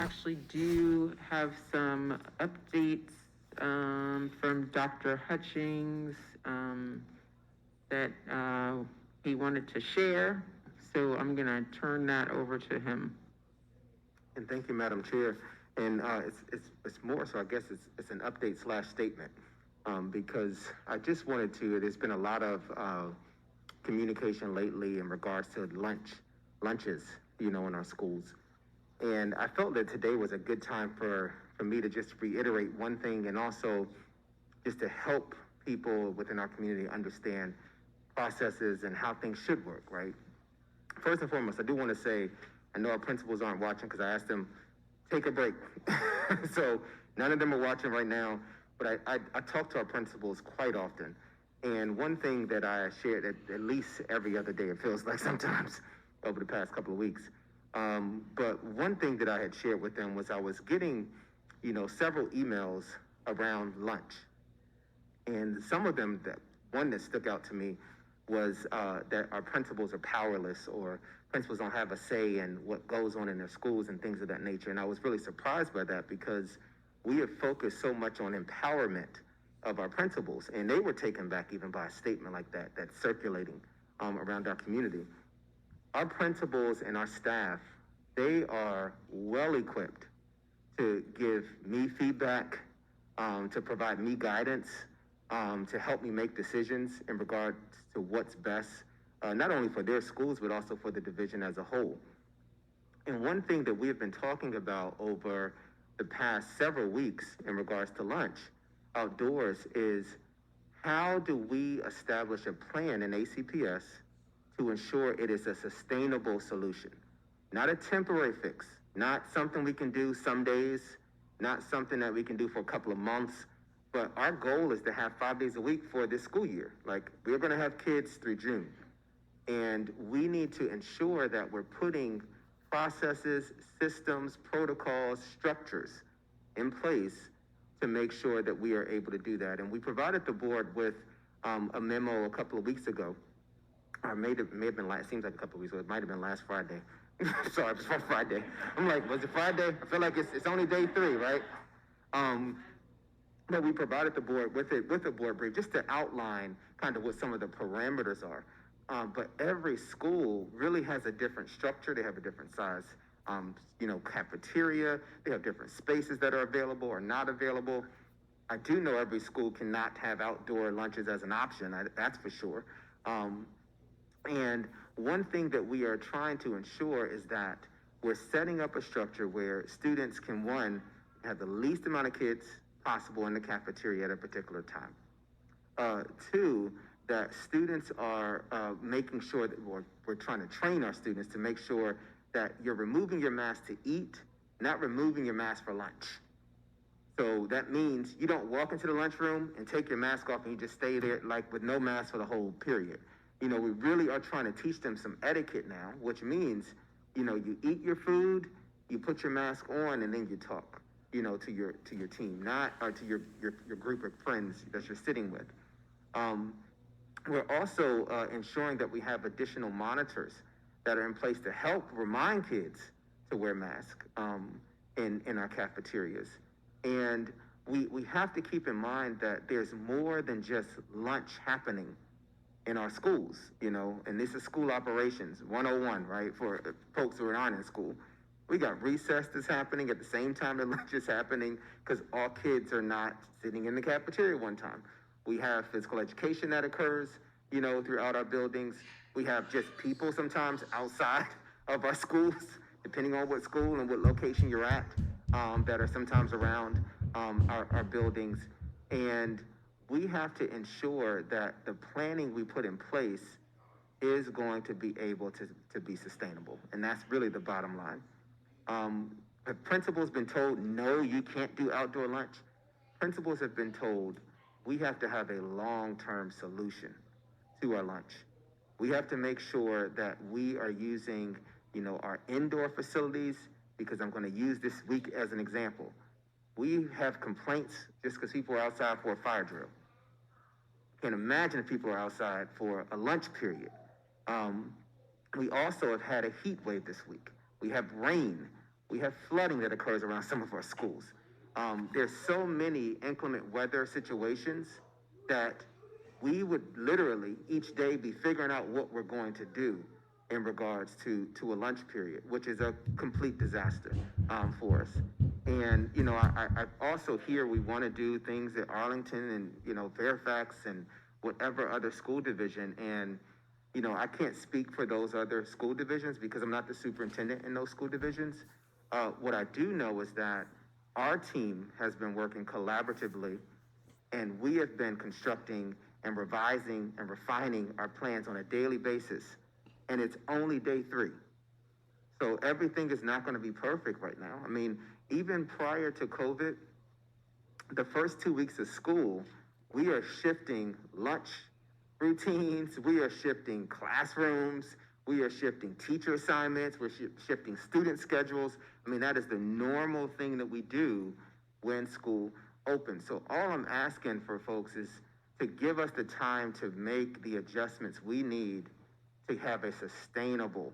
actually do have some updates from Dr. Hutchings that he wanted to share. So I'm going to turn that over to him. And thank you, Madam Chair. And it's more so, I guess it's an update slash statement, because I just wanted to. There's been a lot of communication lately in regards to lunches, in our schools, and I felt that today was a good time for me to just reiterate one thing, and also just to help people within our community understand processes and how things should work. Right. First and foremost, I do want to say, I know our principals aren't watching because I asked them, take a break. So none of them are watching right now, but I talk to our principals quite often. And one thing that I shared at least every other day, it feels like sometimes over the past couple of weeks. But one thing that I had shared with them was I was getting, several emails around lunch. And some of them, that one that stuck out to me was that our principals are powerless, or principals don't have a say in what goes on in their schools and things of that nature. And I was really surprised by that, because we have focused so much on empowerment of our principals, and they were taken back even by a statement like that that's circulating around our community. Our principals and our staff, they are well equipped to give me feedback, to provide me guidance, to help me make decisions in regards to what's best, not only for their schools, but also for the division as a whole. And one thing that we have been talking about over the past several weeks in regards to lunch outdoors is, how do we establish a plan in ACPS to ensure it is a sustainable solution, not a temporary fix, not something we can do some days, not something that we can do for a couple of months, but our goal is to have 5 days a week for this school year. Like, we're going to have kids through June, and we need to ensure that we're putting processes, systems, protocols, structures in place to make sure that we are able to do that. And we provided the board with a memo a couple of weeks ago. Or may have been last, seems like a couple of weeks ago. It might have been last Friday. Sorry, it was Friday. I'm like, was it Friday? I feel like it's only day 3, right? But we provided the board with a board brief just to outline kind of what some of the parameters are. But every school really has a different structure. They have a different size, cafeteria. They have different spaces that are available or not available. I do know every school cannot have outdoor lunches as an option. That's for sure. And one thing that we are trying to ensure is that we're setting up a structure where students can, one, have the least amount of kids possible in the cafeteria at a particular time. Two, that students are making sure that we're trying to train our students to make sure that you're removing your mask to eat, not removing your mask for lunch. So that means you don't walk into the lunchroom and take your mask off and you just stay there like with no mask for the whole period. We really are trying to teach them some etiquette now, which means, you eat your food, you put your mask on, and then you talk, to your team, not or to your group of friends that you're sitting with. We're also ensuring that we have additional monitors that are in place to help remind kids to wear masks in our cafeterias. And we have to keep in mind that there's more than just lunch happening in our schools, and this is school operations 101, right? For folks who aren't in school. We got recess that's happening at the same time that lunch is happening, because all kids are not sitting in the cafeteria one time. We have physical education that occurs, throughout our buildings. We have just people sometimes outside of our schools, depending on what school and what location you're at, that are sometimes around our buildings. And we have to ensure that the planning we put in place is going to be able to be sustainable. And that's really the bottom line. The principals been told, no, you can't do outdoor lunch. Principals have been told we have to have a long-term solution to our lunch. We have to make sure that we are using, our indoor facilities, because I'm going to use this week as an example. We have complaints just because people are outside for a fire drill. Can't imagine if people are outside for a lunch period. We also have had a heat wave this week. We have rain. We have flooding that occurs around some of our schools. There's so many inclement weather situations that we would literally each day be figuring out what we're going to do in regards to a lunch period, which is a complete disaster for us. And, I also hear we want to do things at Arlington and, Fairfax and whatever other school division. And, I can't speak for those other school divisions because I'm not the superintendent in those school divisions. What I do know is that our team has been working collaboratively, and we have been constructing and revising and refining our plans on a daily basis. And it's only day 3. So everything is not going to be perfect right now. I mean, even prior to COVID, the first 2 weeks of school, we are shifting lunch routines, we are shifting classrooms, we are shifting teacher assignments, we're shifting student schedules. I mean, that is the normal thing that we do when school opens. So all I'm asking for folks is to give us the time to make the adjustments we need to have a sustainable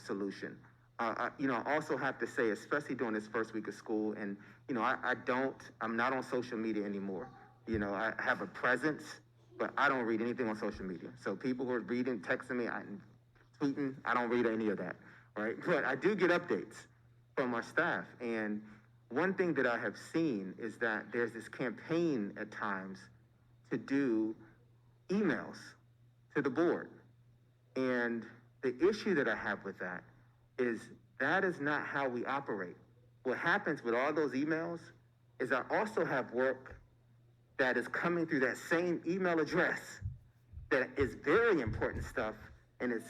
solution. I also have to say, especially during this first week of school, and, I'm not on social media anymore. I have a presence, but I don't read anything on social media. So people who are reading, texting me, tweeting, I don't read any of that, right? But I do get updates from our staff. And one thing that I have seen is that there's this campaign at times to do emails to the board. And the issue that I have with that is not how we operate. What happens with all those emails is I also have work that is coming through that same email address that is very important stuff, and it's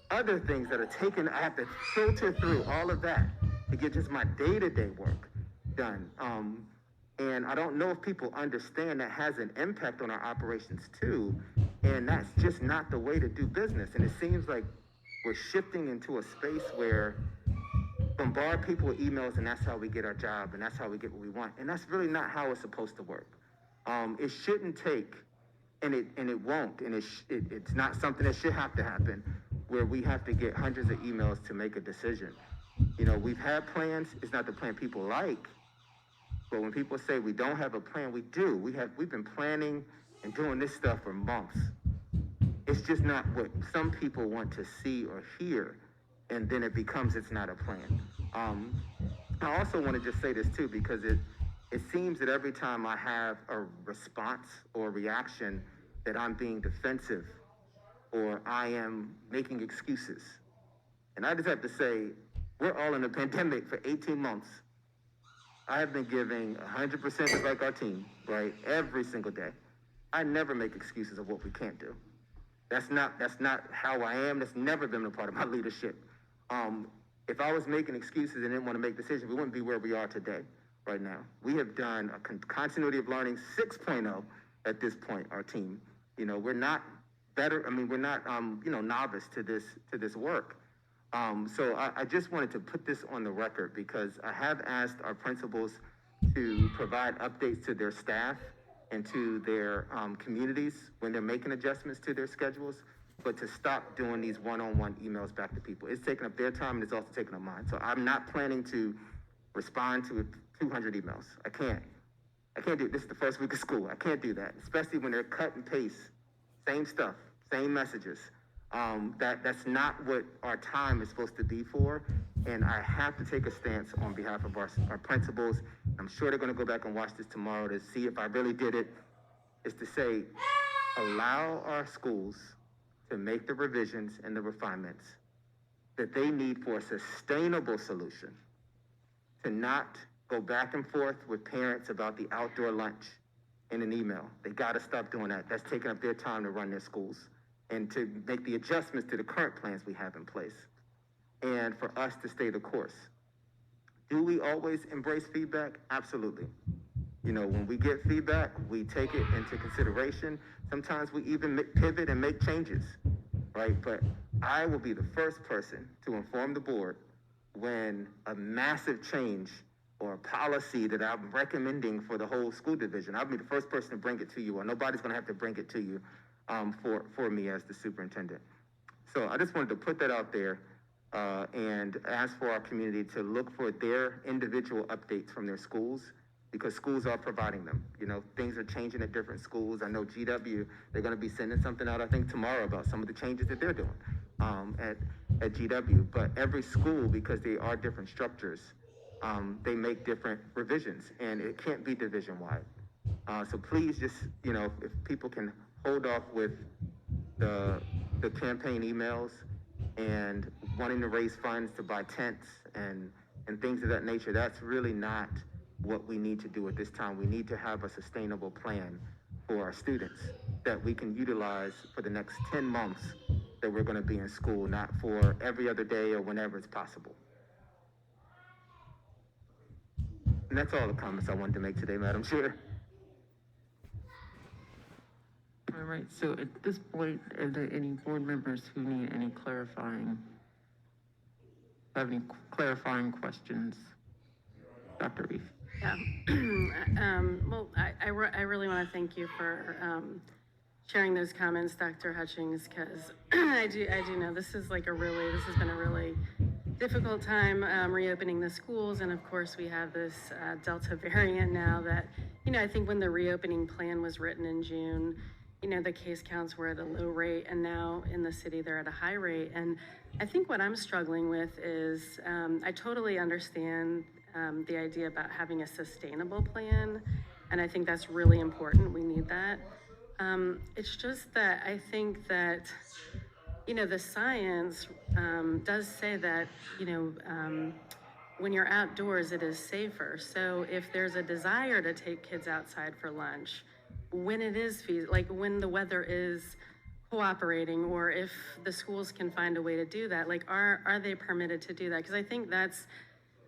other things that are taken. I have to filter through all of that to get just my day-to-day work done. And I don't know if people understand that has an impact on our operations too, and that's just not the way to do business. And it seems like we're shifting into a space where bombard people with emails, and that's how we get our job, and that's how we get what we want. And that's really not how it's supposed to work. It shouldn't take, and it won't, and it's not something that should have to happen, where we have to get hundreds of emails to make a decision. We've had plans. It's not the plan people like, but when people say we don't have a plan, we do. We've been planning and doing this stuff for months. It's just not what some people want to see or hear, and then it becomes it's not a plan. I also want to just say this too, because it seems that every time I have a response or reaction that I'm being defensive or I am making excuses. And I just have to say, we're all in a pandemic for 18 months. I have been giving 100% just like our team, right? Every single day. I never make excuses of what we can't do. That's not how I am. That's never been a part of my leadership. If I was making excuses and didn't want to make decisions, we wouldn't be where we are today, right now. We have done a continuity of learning 6.0 at this point, our team. We're not better. I mean, we're not, novice to this work. So I just wanted to put this on the record because I have asked our principals to provide updates to their staff and to their communities when they're making adjustments to their schedules, but to stop doing these one-on-one emails back to people. It's taking up their time and it's also taking up mine. So I'm not planning to respond to 200 emails. I can't do it. This is the first week of school. I can't do that, especially when they're cut and paste, same stuff, same messages. That's not what our time is supposed to be for, and I have to take a stance on behalf of our principals. I'm sure they're going to go back and watch this tomorrow to see if I really did it, is to say, allow our schools to make the revisions and the refinements that they need for a sustainable solution, to not go back and forth with parents about the outdoor lunch in an email. They got to stop doing that. That's taking up their time to run their schools and to make the adjustments to the current plans we have in place, and for us to stay the course. Do we always embrace feedback? Absolutely. When we get feedback, we take it into consideration. Sometimes we even pivot and make changes, right? But I will be the first person to inform the board when a massive change or a policy that I'm recommending for the whole school division, I'll be the first person to bring it to you, or nobody's going to have to bring it to you for me as the superintendent. So I just wanted to put that out there. and ask for our community to look for their individual updates from their schools, because schools are providing them. You know, things are changing at different schools. I know GW, they're going to be sending something out, I think, tomorrow about some of the changes that they're doing at GW. But every school, because they are different structures, they make different revisions, and it can't be division-wide. So please just, you know, if people can hold off with the campaign emails and wanting to raise funds to buy tents and things of that nature, that's really not what we need to do at this time. We need to have a sustainable plan for our students that we can utilize for the next 10 months that we're going to be in school, not for every other day or whenever it's possible. And that's all the comments I wanted to make today, Madam Chair. All right, so at this point, are there any board members who need any have any clarifying questions? Dr. Reef. Yeah. Well, I really want to thank you for sharing those comments, Dr. Hutchings, because I do know this has been a really difficult time reopening the schools, and of course we have this Delta variant now that, you know, I think when the reopening plan was written in June, you know, the case counts were at a low rate, and now in the city they're at a high rate. And I think what I'm struggling with is I totally understand the idea about having a sustainable plan, and I think that's really important. We need that. It's just that I think that, you know, the science does say that, you know, when you're outdoors, it is safer. So if there's a desire to take kids outside for lunch, when it is feasible, like when the weather is cooperating, or if the schools can find a way to do that, like are they permitted to do that? Because I think that's,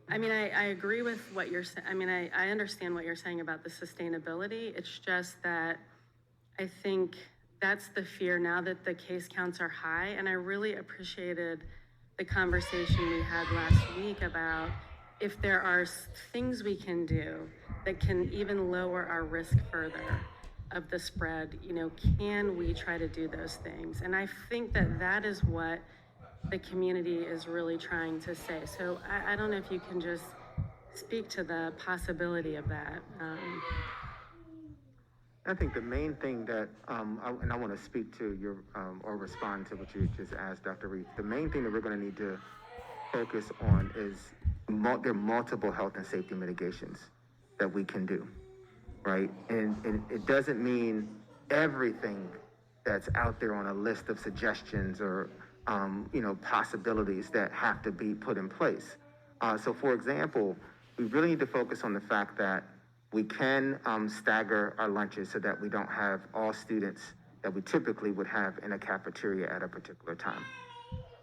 I mean, I agree with what you're saying. I mean, I understand what you're saying about the sustainability. It's just that I think that's the fear now that the case counts are high. And I really appreciated the conversation we had last week about if there are things we can do that can even lower our risk further of the spread, you know, can we try to do those things? And I think that that is what the community is really trying to say. So I don't know if you can just speak to the possibility of that. I think the main thing that, and I want to speak to your, or respond to what you just asked, Dr. Reed. The main thing that we're going to need to focus on is there are multiple health and safety mitigations that we can do, right? And it doesn't mean everything that's out there on a list of suggestions or, you know, possibilities that have to be put in place. So for example, we really need to focus on the fact that we can stagger our lunches so that we don't have all students that we typically would have in a cafeteria at a particular time.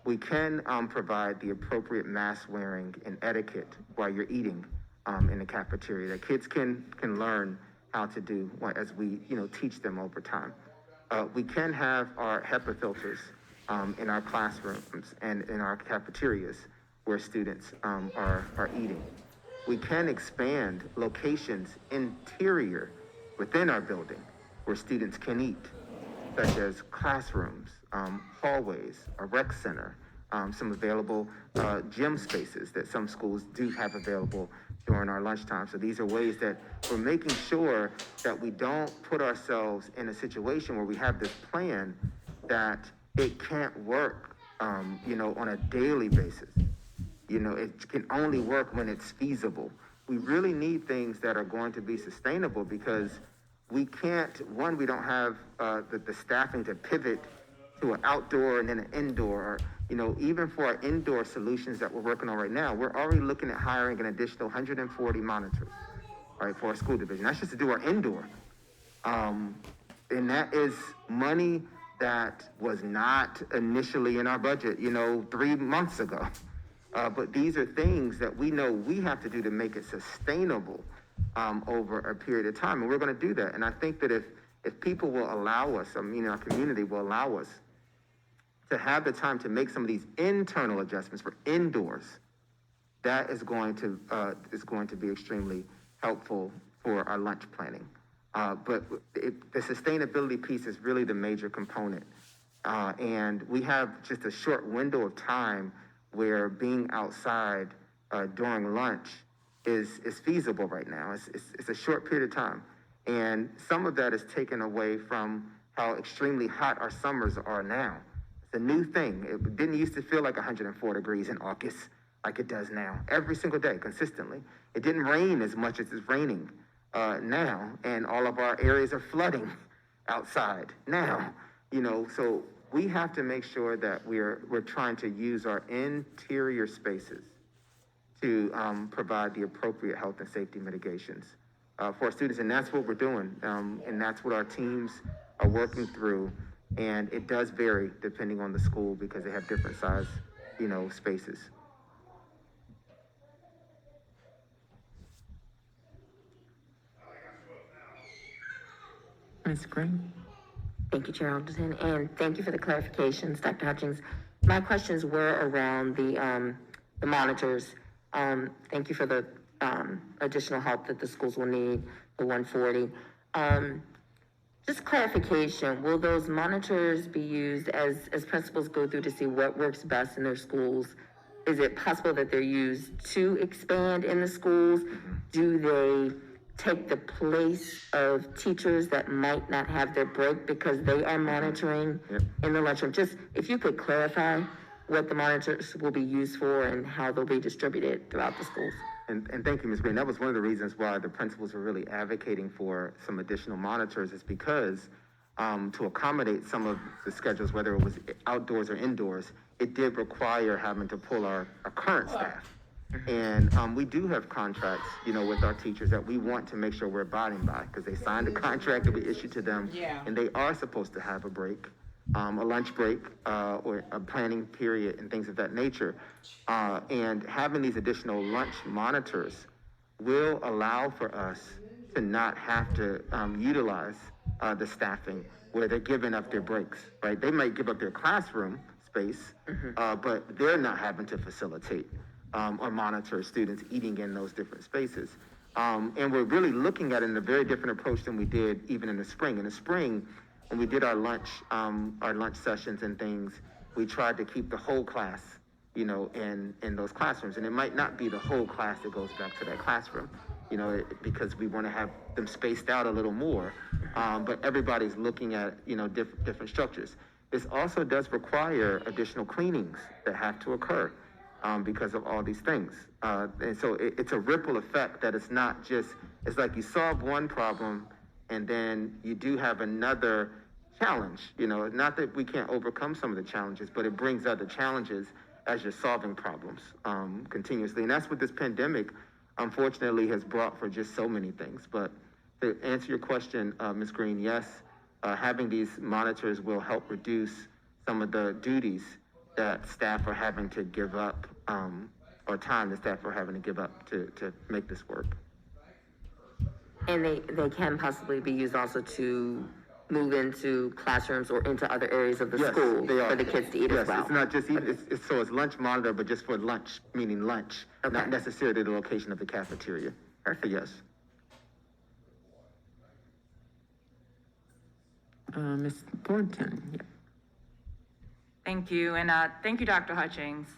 We can provide the appropriate mask wearing and etiquette while you're eating in the cafeteria that kids can learn how to do as we, you know, teach them over time. We can have our HEPA filters in our classrooms and in our cafeterias where students are eating. We can expand locations interior within our building where students can eat, such as classrooms, hallways, a rec center, some available gym spaces that some schools do have available during our lunchtime. So these are ways that we're making sure that we don't put ourselves in a situation where we have this plan that it can't work, you know, on a daily basis. You know, it can only work when it's feasible. We really need things that are going to be sustainable because we can't, we don't have the staffing to pivot to an outdoor and then an indoor, or, you know, even for our indoor solutions that we're working on right now, we're already looking at hiring an additional 140 monitors, right, for our school division. That's just to do our indoor. And that is money that was not initially in our budget, you know, 3 months ago. But these are things that we know we have to do to make it sustainable over a period of time. And we're going to do that. And I think that if people will allow us, I mean, our community will allow us to have the time to make some of these internal adjustments for indoors, that is going to be extremely helpful for our lunch planning. But the sustainability piece is really the major component. And we have just a short window of time where being outside during lunch is feasible right now. It's a short period of time. And some of that is taken away from how extremely hot our summers are now. It's a new thing. It didn't used to feel like 104 degrees in August like it does now, every single day, consistently. It didn't rain as much as it's raining now, and all of our areas are flooding outside now, so we have to make sure that we're trying to use our interior spaces to provide the appropriate health and safety mitigations for our students, and that's what we're doing, and that's what our teams are working through, and it does vary depending on the school because they have different size, spaces. Ms. Green? Thank you, Chair Alderson, and thank you for the clarifications, Dr. Hutchings. My questions were around the monitors. Thank you for the additional help that the schools will need, the 140. Just clarification, will those monitors be used as principals go through to see what works best in their schools? Is it possible that they're used to expand in the schools? Do they take the place of teachers that might not have their break because they are monitoring in the lunchroom? Just if you could clarify what the monitors will be used for and how they'll be distributed throughout the schools. And thank you, Ms. Green. That was one of the reasons why the principals were really advocating for some additional monitors, is because to accommodate some of the schedules, whether it was outdoors or indoors, it did require having to pull our current staff. And we do have contracts, with our teachers that we want to make sure we're abiding by, because they signed a contract that we issued to them, and they are supposed to have a break, a lunch break, or a planning period and things of that nature. And having these additional lunch monitors will allow for us to not have to utilize the staffing where they're giving up their breaks, right? They might give up their classroom space, but they're not having to facilitate or monitor students eating in those different spaces. And we're really looking at it in a very different approach than we did even in the spring. In the spring, when we did our lunch sessions and things, we tried to keep the whole class, in those classrooms. And it might not be the whole class that goes back to that classroom, because we want to have them spaced out a little more. But everybody's looking at, different structures. This also does require additional cleanings that have to occur because of all these things. And so it's a ripple effect that it's not just, it's like you solve one problem and then you do have another challenge, not that we can't overcome some of the challenges, but it brings other challenges as you're solving problems continuously. And that's what this pandemic, unfortunately, has brought for just so many things. But to answer your question, Ms. Green, yes, having these monitors will help reduce some of the duties that staff are having to give up, or time that staff are having to give up to make this work. And they can possibly be used also to move into classrooms or into other areas of the school for the kids to eat as well. It's not just eat, it's lunch monitor, but just for lunch, meaning lunch, not necessarily the location of the cafeteria. Perfect. Yes. Ms. Thornton? Yeah. Thank you, and thank you, Dr. Hutchings,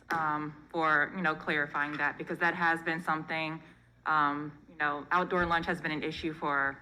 for clarifying that, because that has been something. Outdoor lunch has been an issue for